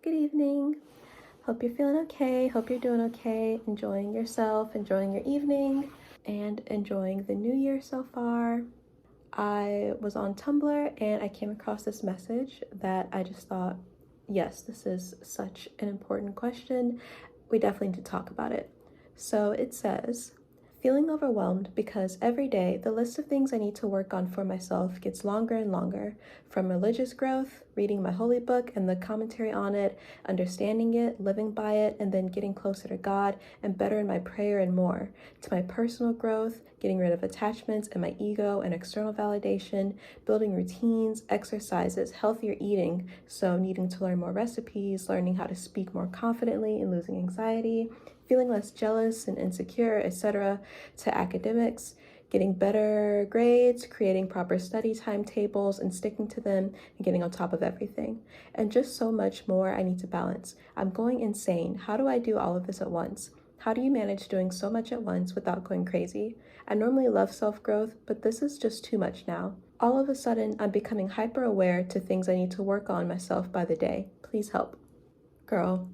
good evening. Hope you're feeling okay. Hope you're doing okay. Enjoying yourself, enjoying your evening, and enjoying the new year so far. I was on Tumblr and I came across this message that I just thought, yes, this is such an important question. We definitely need to talk about it. So it says, feeling overwhelmed because every day the list of things I need to work on for myself gets longer and longer. From religious growth, reading my holy book and the commentary on it, understanding it, living by it, and then getting closer to God and better in my prayer and more, to my personal growth, getting rid of attachments and my ego and external validation, building routines, exercises, healthier eating, so needing to learn more recipes, learning how to speak more confidently and losing anxiety, feeling less jealous and insecure, etc., to academics, getting better grades, creating proper study timetables and sticking to them, and getting on top of everything. And just so much more I need to balance. I'm going insane. How do I do all of this at once? How do you manage doing so much at once without going crazy? I normally love self-growth, but this is just too much now. All of a sudden, I'm becoming hyper-aware to things I need to work on myself by the day. Please help. Girl,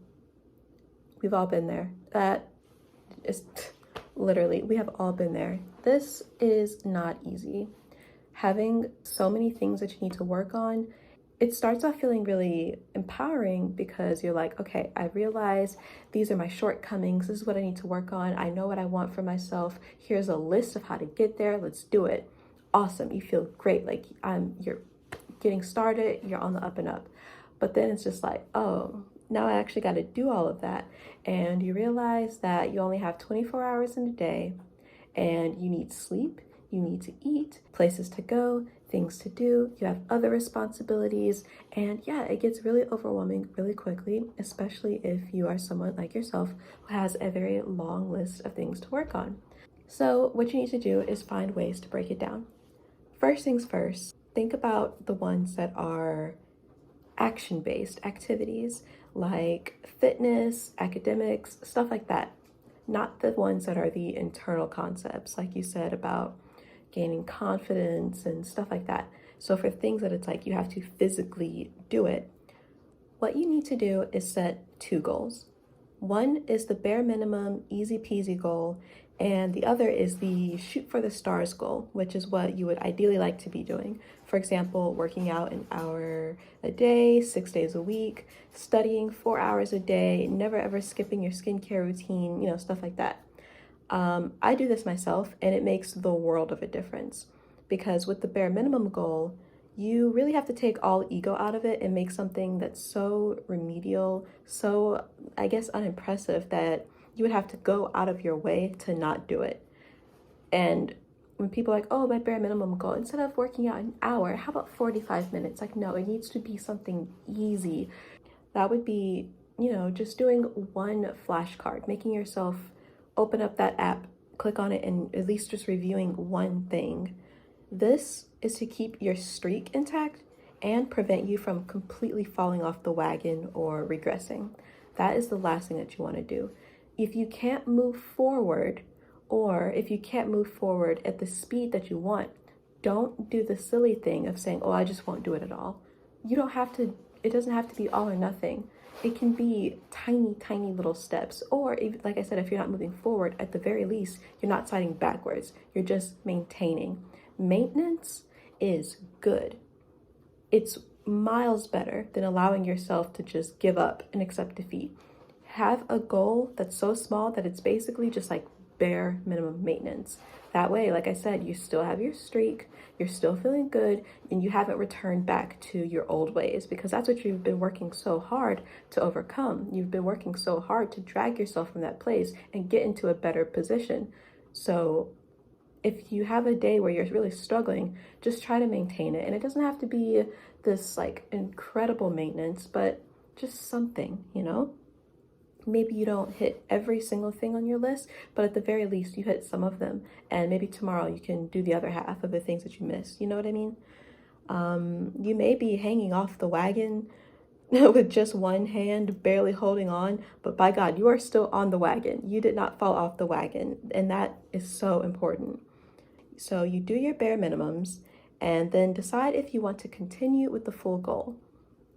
we've all been there. That is literally, we have all been there. This is not easy. Having so many things that you need to work on, it starts off feeling really empowering because you're like, okay, I realize these are my shortcomings. This is what I need to work on. I know what I want for myself. Here's a list of how to get there. Let's do it. Awesome. You feel great. Like you're getting started. You're on the up and up. But then it's just like, oh, now I actually got to do all of that. And you realize that you only have 24 hours in a day and you need sleep, you need to eat, places to go, things to do, you have other responsibilities. And yeah, it gets really overwhelming really quickly, especially if you are someone like yourself who has a very long list of things to work on. So what you need to do is find ways to break it down. First things first, think about the ones that are action-based activities like fitness, academics, stuff like that. Not the ones that are the internal concepts, like you said, about gaining confidence and stuff like that. So for things that it's like you have to physically do it, what you need to do is set two goals. One is the bare minimum, easy peasy goal, and the other is the shoot for the stars goal, which is what you would ideally like to be doing. For example, working out an hour a day, 6 days a week, studying 4 hours a day, never ever skipping your skincare routine, stuff like that. I do this myself, and it makes the world of a difference because with the bare minimum goal, you really have to take all ego out of it and make something that's so remedial, so, I guess, unimpressive that you would have to go out of your way to not do it. And when people are like, oh, my bare minimum goal, instead of working out an hour, how about 45 minutes? Like, no, it needs to be something easy. That would be, just doing one flashcard, making yourself open up that app, click on it, and at least just reviewing one thing. This is to keep your streak intact and prevent you from completely falling off the wagon or regressing. That is the last thing that you want to do. If you can't move forward, or if you can't move forward at the speed that you want, don't do the silly thing of saying, oh, I just won't do it at all. You don't have to, it doesn't have to be all or nothing. It can be tiny, tiny little steps. Or if, like I said, if you're not moving forward, at the very least, you're not sliding backwards. You're just maintaining. Maintenance is good. It's miles better than allowing yourself to just give up and accept defeat. Have a goal that's so small that it's basically just like bare minimum maintenance. That way, like I said, you still have your streak, you're still feeling good, and you haven't returned back to your old ways, because that's what you've been working so hard to overcome. You've been working so hard to drag yourself from that place and get into a better position. So if you have a day where you're really struggling, just try to maintain it. And it doesn't have to be this like incredible maintenance, but just something, Maybe you don't hit every single thing on your list, but at the very least you hit some of them. And maybe tomorrow you can do the other half of the things that you missed. You know what I mean? You may be hanging off the wagon with just one hand barely holding on, but by God, you are still on the wagon. You did not fall off the wagon, and that is so important. So you do your bare minimums and then decide if you want to continue with the full goal.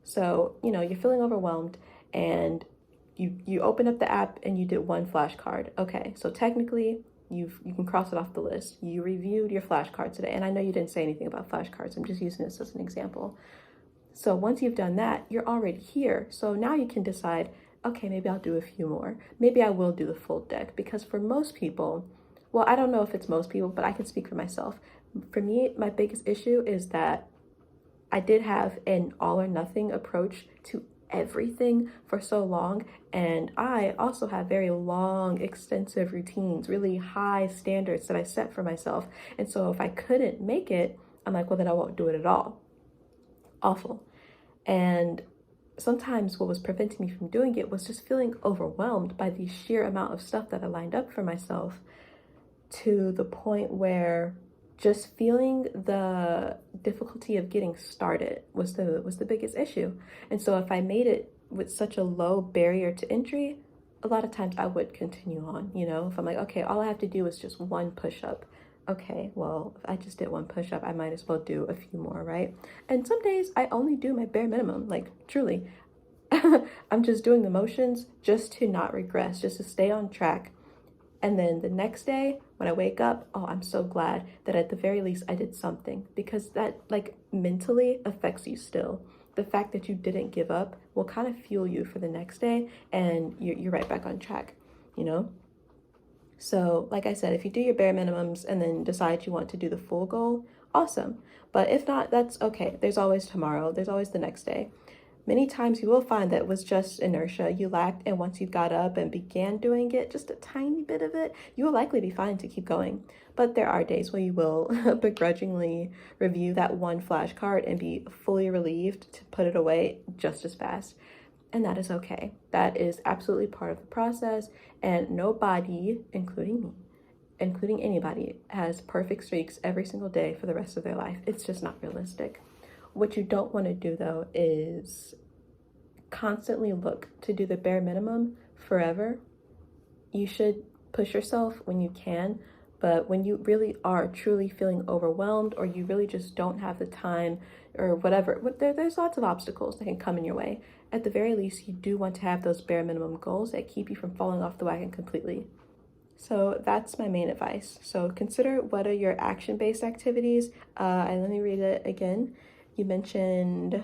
So, you're feeling overwhelmed and you open up the app and you did one flashcard. Okay, so technically you can cross it off the list. You reviewed your flashcard today. And I know you didn't say anything about flashcards. I'm just using this as an example. So once you've done that, you're already here. So now you can decide, okay, maybe I'll do a few more. Maybe I will do the full deck, because for most people, well, I don't know if it's most people, but I can speak for myself. For me, my biggest issue is that I did have an all or nothing approach to everything for so long. And I also have very long, extensive routines, really high standards that I set for myself. And so if I couldn't make it, I'm like, well, then I won't do it at all. Awful. And sometimes what was preventing me from doing it was just feeling overwhelmed by the sheer amount of stuff that I lined up for myself, to the point where just feeling the difficulty of getting started was the biggest issue. And so if I made it with such a low barrier to entry, a lot of times I would continue on. If I'm like, okay, all I have to do is just one push-up. Okay, well, if I just did one push-up, I might as well do a few more, right? And some days I only do my bare minimum, like truly. I'm just doing the motions just to not regress, just to stay on track. And then the next day when I wake up, oh, I'm so glad that at the very least I did something, because that mentally affects you still. The fact that you didn't give up will kind of fuel you for the next day, and you're right back on track, So like I said, if you do your bare minimums and then decide you want to do the full goal, awesome. But if not, that's okay. There's always tomorrow. There's always the next day. Many times you will find that it was just inertia you lacked, and once you got up and began doing it, just a tiny bit of it, you will likely be fine to keep going. But there are days where you will begrudgingly review that one flashcard and be fully relieved to put it away just as fast. And that is okay. That is absolutely part of the process, and nobody, including me, including anybody, has perfect streaks every single day for the rest of their life. It's just not realistic. What you don't want to do, though, is constantly look to do the bare minimum forever. You should push yourself when you can, but when you really are truly feeling overwhelmed, or you really just don't have the time or whatever, there's lots of obstacles that can come in your way. At the very least, you do want to have those bare minimum goals that keep you from falling off the wagon completely. So that's my main advice. So consider, what are your action-based activities? And let me read it again. You mentioned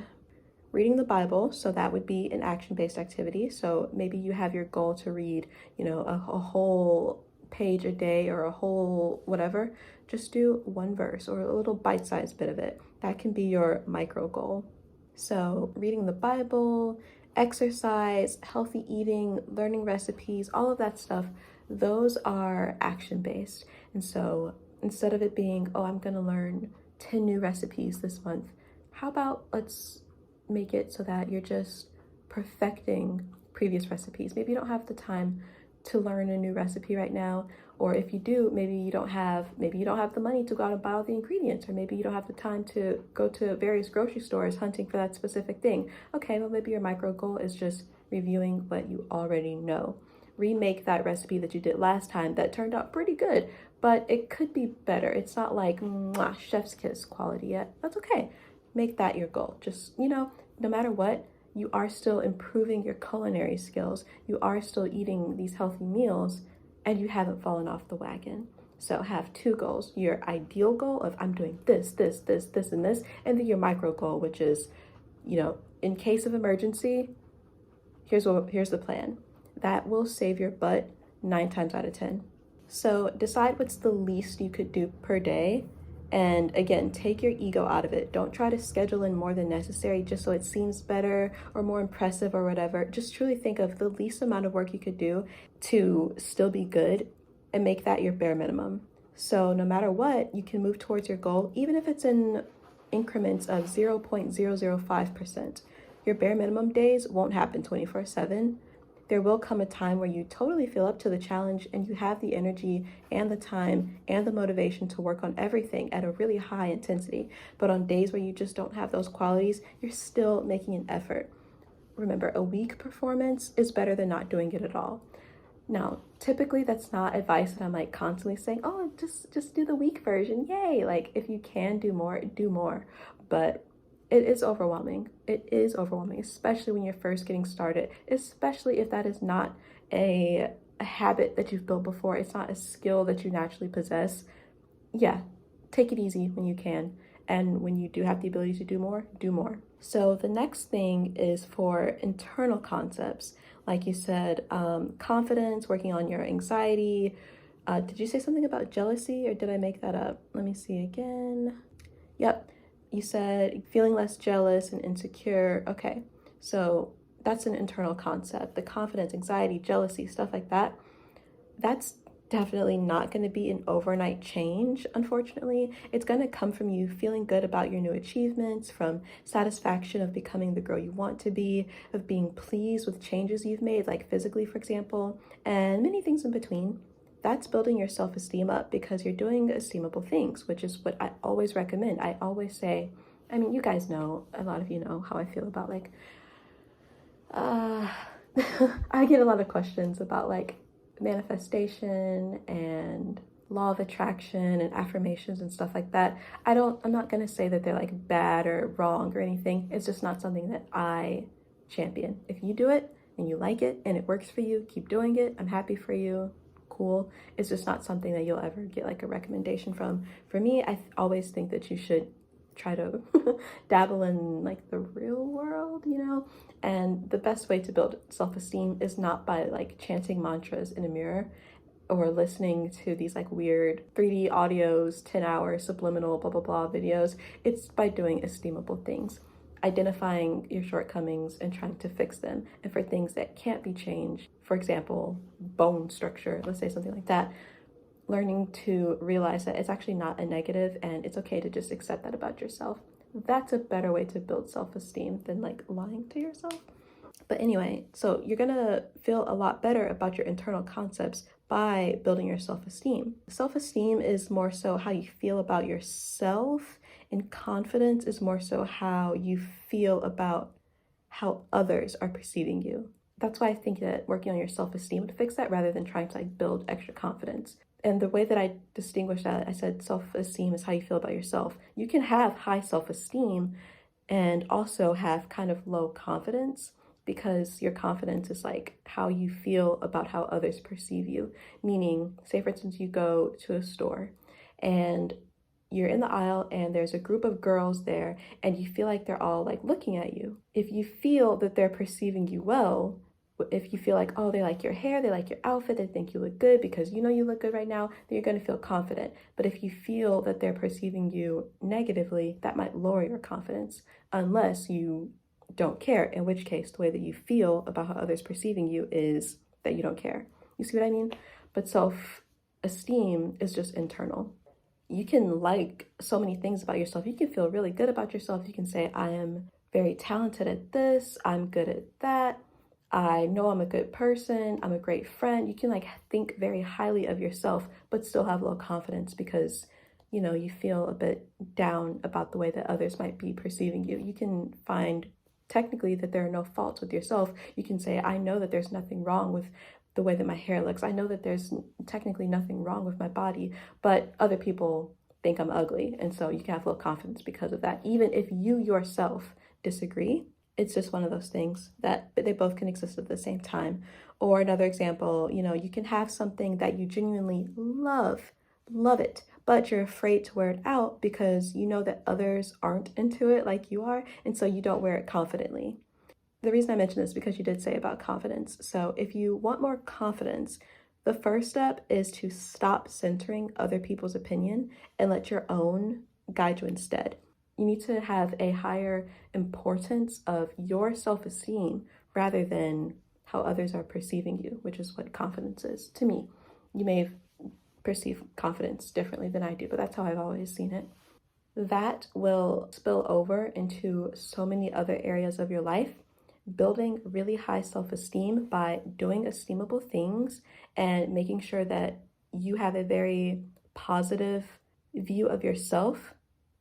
reading the Bible, so that would be an action-based activity. So maybe you have your goal to read, a whole page a day, or a whole whatever. Just do one verse or a little bite-sized bit of it. That can be your micro goal. So reading the Bible, exercise, healthy eating, learning recipes, all of that stuff, those are action-based. And so instead of it being, oh, I'm gonna learn 10 new recipes this month, how about let's make it so that you're just perfecting previous recipes. Maybe you don't have the time to learn a new recipe right now, or if you do, maybe you don't have the money to go out and buy all the ingredients, or maybe you don't have the time to go to various grocery stores hunting for that specific thing. Okay, well, maybe your micro goal is just reviewing what you already know. Remake that recipe that you did last time that turned out pretty good, but it could be better. It's not like chef's kiss quality yet. That's okay. Make that your goal. Just, no matter what, you are still improving your culinary skills. You are still eating these healthy meals, and you haven't fallen off the wagon. So have two goals: your ideal goal of I'm doing this, this, this, this, and this, and then your micro goal, which is, in case of emergency, here's the plan. That will save your butt 9 times out of 10. So decide what's the least you could do per day. And again, take your ego out of it. Don't try to schedule in more than necessary just so it seems better or more impressive or whatever. Just truly think of the least amount of work you could do to still be good, and make that your bare minimum. So no matter what, you can move towards your goal, even if it's in increments of 0.005%. Your bare minimum days won't happen 24/7. There will come a time where you totally feel up to the challenge, and you have the energy and the time and the motivation to work on everything at a really high intensity. But on days where you just don't have those qualities, you're still making an effort. Remember, a weak performance is better than not doing it at all. Now, typically that's not advice that I'm constantly saying, oh, just do the weak version. Yay. If you can do more, do more. But it is overwhelming. It is overwhelming, especially when you're first getting started, especially if that is not a habit that you've built before. It's not a skill that you naturally possess. Yeah, take it easy when you can. And when you do have the ability to do more, do more. So the next thing is for internal concepts. Like you said, confidence, working on your anxiety. Did you say something about jealousy or did I make that up? Let me see again. Yep, you said feeling less jealous and insecure. Okay, so that's an internal concept. The confidence, anxiety, jealousy, stuff like that, that's definitely not going to be an overnight change, unfortunately. It's going to come from you feeling good about your new achievements, from satisfaction of becoming the girl you want to be, of being pleased with changes you've made, like physically, for example, and many things in between. That's building your self-esteem up because you're doing esteemable things, which is what I always recommend. I always say, I mean, you guys know, a lot of you know how I feel about like, I get a lot of questions about like manifestation and law of attraction and affirmations and stuff like that. I'm not going to say that they're like bad or wrong or anything. It's just not something that I champion. If you do it and you like it and it works for you, keep doing it. I'm happy for you. Cool. It's just not something that you'll ever get like a recommendation from. For me, I always think that you should try to dabble in like the real world, you know? And the best way to build self-esteem is not by like chanting mantras in a mirror or listening to these like weird 3D audios, 10-hour subliminal blah blah blah videos. It's by doing esteemable things, identifying your shortcomings and trying to fix them. And for things that can't be changed, for example, bone structure, let's say something like that, learning to realize that it's actually not a negative and it's okay to just accept that about yourself. That's a better way to build self-esteem than like lying to yourself. But anyway, so you're gonna feel a lot better about your internal concepts by building your self-esteem. Self-esteem is more so how you feel about yourself, and confidence is more so how you feel about how others are perceiving you. That's why I think that working on your self-esteem would fix that rather than trying to like build extra confidence. And the way that I distinguish that, I said self-esteem is how you feel about yourself. You can have high self-esteem and also have kind of low confidence, because your confidence is like how you feel about how others perceive you. Meaning, say for instance, you go to a store and you're in the aisle and there's a group of girls there and you feel like they're all like looking at you. If you feel that they're perceiving you well, if you feel like, oh, they like your hair, they like your outfit, they think you look good because you know you look good right now, then you're going to feel confident. But if you feel that they're perceiving you negatively, that might lower your confidence, unless you don't care, in which case the way that you feel about how others perceiving you is that you don't care. You see what I mean? But self-esteem is just internal. You can like so many things about yourself. You can feel really good about yourself. You can say, I am very talented at this, I'm good at that, I know I'm a good person, I'm a great friend. You can like think very highly of yourself, but still have low confidence because, you know, you feel a bit down about the way that others might be perceiving you. You can find technically that there are no faults with yourself. You can say, I know that there's nothing wrong with the way that my hair looks. I know that there's technically nothing wrong with my body, but other people think I'm ugly. And so you can have low confidence because of that. Even if you yourself disagree, it's just one of those things that they both can exist at the same time. Or another example, you know, you can have something that you genuinely love it, but you're afraid to wear it out because you know that others aren't into it like you are, and so you don't wear it confidently. The reason I mention this is because you did say about confidence. So if you want more confidence, the first step is to stop centering other people's opinion and let your own guide you instead. You need to have a higher importance of your self-esteem rather than how others are perceiving you, which is what confidence is to me. You may perceive confidence differently than I do, but that's how I've always seen it. That will spill over into so many other areas of your life. Building really high self-esteem by doing esteemable things and making sure that you have a very positive view of yourself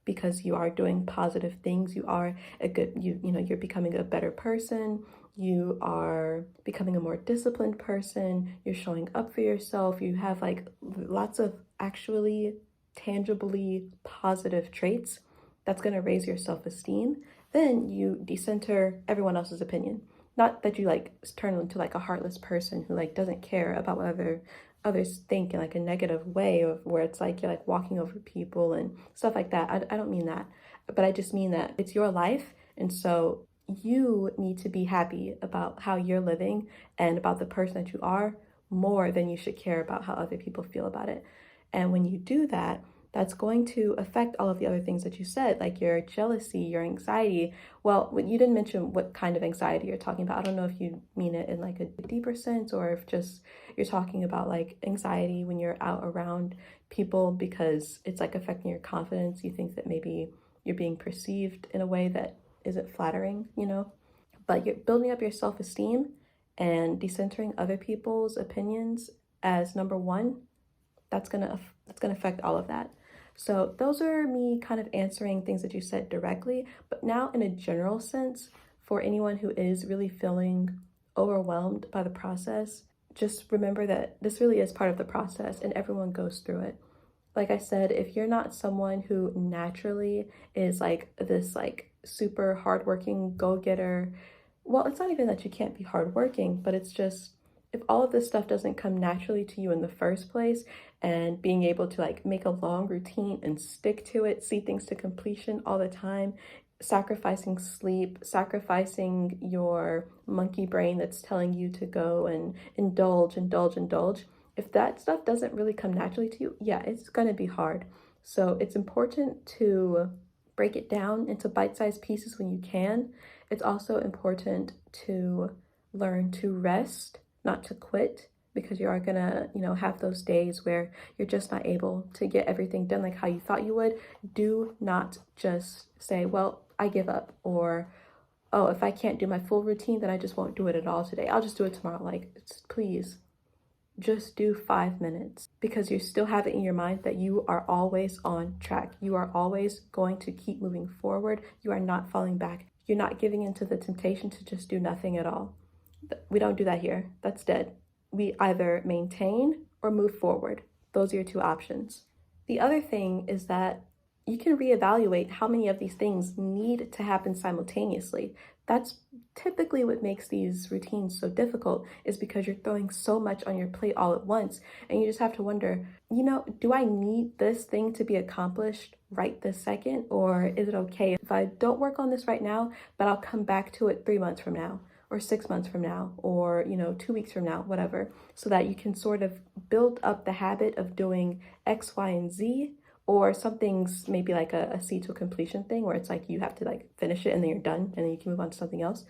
because you are doing positive things. You are you're becoming a better person. You are becoming a more disciplined person. You're showing up for yourself. You have like lots of actually tangibly positive traits. That's going to raise your self-esteem. then you decenter everyone else's opinion. Not that you like turn into like a heartless person who like doesn't care about what others think in like a negative way, of where it's like you're like walking over people and stuff like that. I don't mean that, but I just mean that it's your life, and so you need to be happy about how you're living and about the person that you are, more than you should care about how other people feel about it. And when you do that, that's going to affect all of the other things that you said, like your jealousy, your anxiety. Well, you didn't mention what kind of anxiety you're talking about. I don't know if you mean it in like a deeper sense, or if just you're talking about like anxiety when you're out around people because it's like affecting your confidence. You think that maybe you're being perceived in a way that isn't flattering, you know? But you're building up your self-esteem and decentering other people's opinions as number one. That's gonna affect all of that. So those are me kind of answering things that you said directly, but now in a general sense, for anyone who is really feeling overwhelmed by the process, just remember that this really is part of the process and everyone goes through it. Like I said, if you're not someone who naturally is like this like super hardworking go-getter, well, it's not even that you can't be hardworking, but it's just if all of this stuff doesn't come naturally to you in the first place, and being able to like make a long routine and stick to it, see things to completion all the time, sacrificing sleep, sacrificing your monkey brain that's telling you to go and indulge. If that stuff doesn't really come naturally to you, yeah, it's going to be hard. So it's important to break it down into bite-sized pieces when you can. It's also important to learn to rest, not to quit, because you are gonna, have those days where you're just not able to get everything done like how you thought you would. Do not just say, well, I give up, or, oh, if I can't do my full routine, then I just won't do it at all today. I'll just do it tomorrow. Like, please, just do 5 minutes, because you still have it in your mind that you are always on track. You are always going to keep moving forward. You are not falling back. You're not giving into the temptation to just do nothing at all. We don't do that here. That's dead. We either maintain or move forward. Those are your two options. The other thing is that you can reevaluate how many of these things need to happen simultaneously. That's typically what makes these routines so difficult, is because you're throwing so much on your plate all at once, and you just have to wonder, do I need this thing to be accomplished right this second, or is it okay if I don't work on this right now, but I'll come back to it 3 months from now, or 6 months from now, or 2 weeks from now, whatever, so that you can sort of build up the habit of doing X, Y, and Z. Or something's maybe like a see to completion thing, where it's like you have to like finish it and then you're done and then you can move on to something else.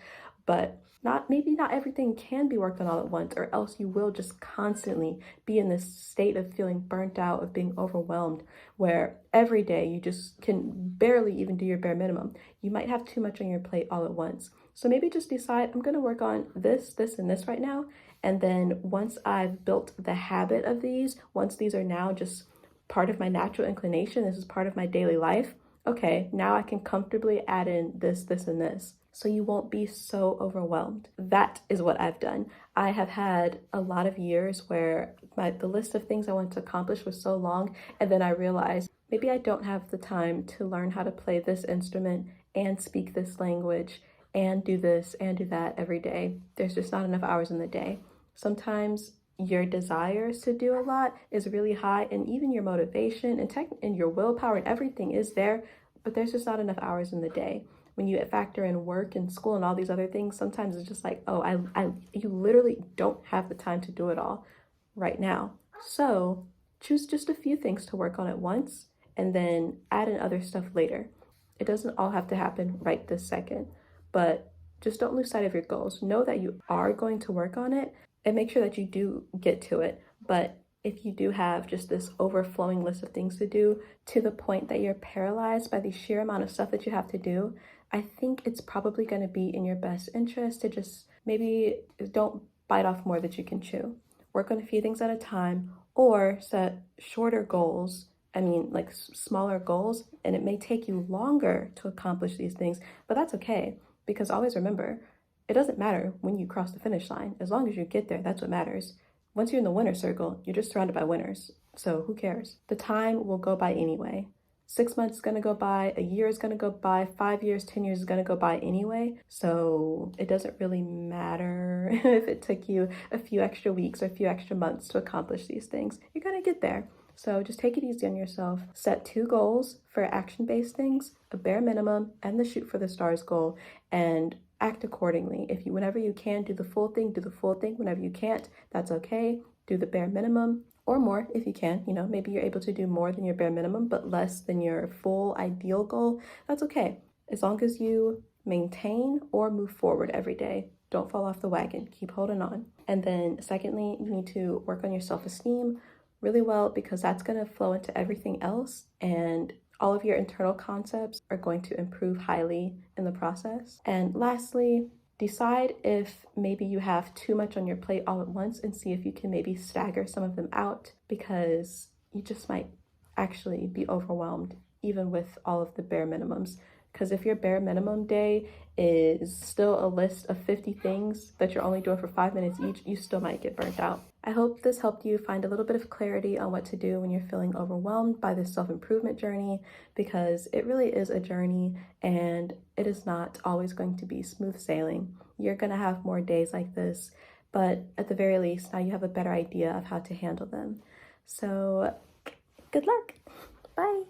But maybe not everything can be worked on all at once, or else you will just constantly be in this state of feeling burnt out, of being overwhelmed, where every day you just can barely even do your bare minimum. You might have too much on your plate all at once. So maybe just decide, I'm gonna work on this, and this right now. And then once I've built the habit of these, once these are now just part of my natural inclination, this is part of my daily life, okay, now I can comfortably add in this, and this. So you won't be so overwhelmed. That is what I've done. I have had a lot of years where the list of things I want to accomplish was so long, and then I realized maybe I don't have the time to learn how to play this instrument and speak this language and do this and do that every day. There's just not enough hours in the day. Sometimes your desires to do a lot is really high, and even your motivation and your willpower and everything is there, but there's just not enough hours in the day. When you factor in work and school and all these other things, sometimes it's just like, oh, you literally don't have the time to do it all right now. So choose just a few things to work on at once, and then add in other stuff later. It doesn't all have to happen right this second, but just don't lose sight of your goals. Know that you are going to work on it, and make sure that you do get to it. But if you do have just this overflowing list of things to do, to the point that you're paralyzed by the sheer amount of stuff that you have to do, I think it's probably going to be in your best interest to just maybe don't bite off more that you can chew. Work on a few things at a time, or set shorter goals. I mean, like smaller goals, and it may take you longer to accomplish these things, but that's okay, because always remember, it doesn't matter when you cross the finish line. As long as you get there, that's what matters. Once you're in the winner's circle, you're just surrounded by winners. So who cares? The time will go by anyway. 6 months is gonna go by, a year is gonna go by, 5 years, 10 years is gonna go by anyway. So it doesn't really matter if it took you a few extra weeks or a few extra months to accomplish these things. You're gonna get there. So just take it easy on yourself. Set 2 goals for action-based things, a bare minimum and the shoot for the stars goal, and act accordingly. Whenever you can, do the full thing, do the full thing. Whenever you can't, that's okay. Do the bare minimum or more if you can. Maybe you're able to do more than your bare minimum, but less than your full ideal goal. That's okay. As long as you maintain or move forward every day. Don't fall off the wagon. Keep holding on. And then secondly, you need to work on your self-esteem really well, because that's going to flow into everything else, and all of your internal concepts are going to improve highly in the process. And lastly, decide if maybe you have too much on your plate all at once and see if you can maybe stagger some of them out, because you just might actually be overwhelmed even with all of the bare minimums. Because if your bare minimum day is still a list of 50 things that you're only doing for 5 minutes each, you still might get burnt out. I hope this helped you find a little bit of clarity on what to do when you're feeling overwhelmed by this self-improvement journey, because it really is a journey and it is not always going to be smooth sailing. You're going to have more days like this, but at the very least, now you have a better idea of how to handle them. So good luck. Bye.